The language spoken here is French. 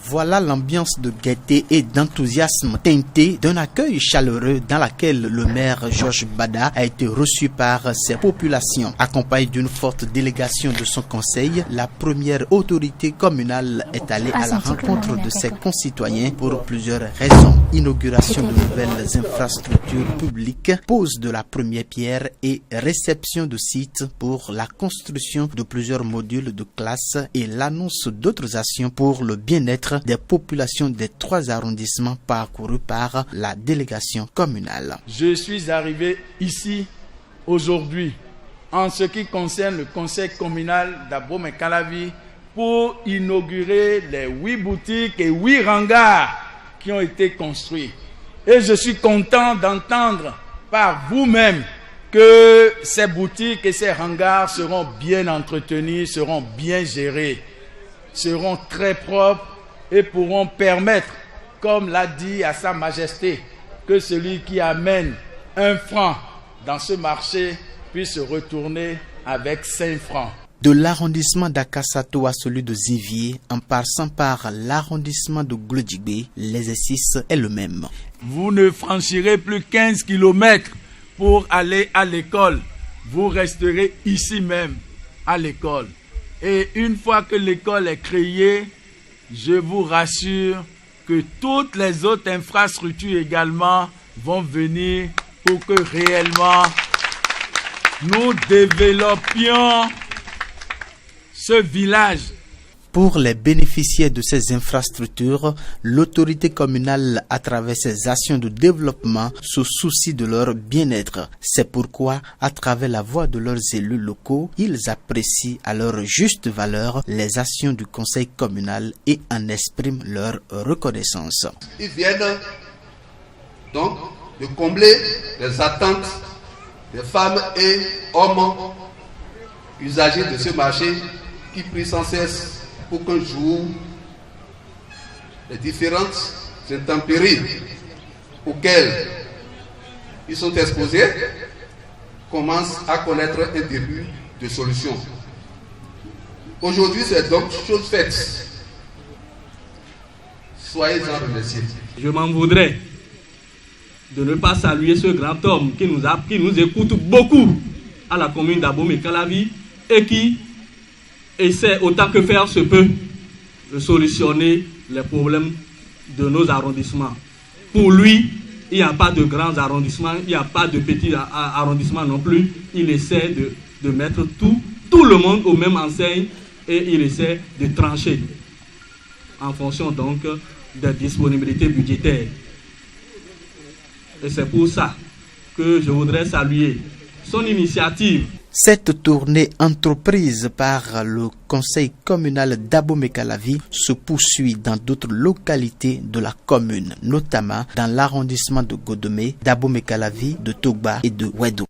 Voilà l'ambiance de gaieté et d'enthousiasme teintée d'un accueil chaleureux dans laquelle le maire Georges Bada a été reçu par ses populations. Accompagné d'une forte délégation de son conseil, la première autorité communale est allée à la rencontre de ses concitoyens pour plusieurs raisons. Inauguration de nouvelles infrastructures publiques, pose de la première pierre et réception de sites pour la construction de plusieurs modules de classe et l'annonce d'autres actions pour le bien-être des populations des 3 arrondissements parcourus par la délégation communale. Je suis arrivé ici aujourd'hui en ce qui concerne le conseil communal d'Abomey-Calavi pour inaugurer les 8 boutiques et 8 hangars qui ont été construits. Et je suis content d'entendre par vous-même que ces boutiques et ces hangars seront bien entretenus, seront bien gérés, seront très propres et pourront permettre, comme l'a dit à Sa Majesté, que celui qui amène 1 franc dans ce marché puisse retourner avec 5 francs. De l'arrondissement d'Akasato à celui de Zivier, en passant par l'arrondissement de Glodjigbe, l'exercice est le même. Vous ne franchirez plus 15 km pour aller à l'école. Vous resterez ici même à l'école. Et une fois que l'école est créée, je vous rassure que toutes les autres infrastructures également vont venir pour que réellement nous développions ce village. Pour les bénéficiaires de ces infrastructures, l'autorité communale, à travers ses actions de développement, se soucie de leur bien-être. C'est pourquoi, à travers la voix de leurs élus locaux, ils apprécient à leur juste valeur les actions du conseil communal et en expriment leur reconnaissance. Ils viennent donc de combler les attentes des femmes et hommes usagers de ce marché qui prient sans cesse pour qu'un jour, les différentes intempéries auxquelles ils sont exposés commencent à connaître un début de solution. Aujourd'hui, c'est donc chose faite. Soyez-en remerciés. Je m'en voudrais de ne pas saluer ce grand homme qui nous écoute beaucoup à la commune d'Abomey-Calavi et qui essaie autant que faire se peut de solutionner les problèmes de nos arrondissements. Pour lui, il n'y a pas de grands arrondissements, il n'y a pas de petits arrondissements non plus. Il essaie de mettre tout le monde au même enseigne et il essaie de trancher en fonction donc des disponibilités budgétaires. Et c'est pour ça que je voudrais saluer son initiative. Cette tournée entreprise par le conseil communal d'Abomey-Calavi se poursuit dans d'autres localités de la commune, notamment dans l'arrondissement de Godomé, d'Abomey-Calavi, de Togba et de Wedo.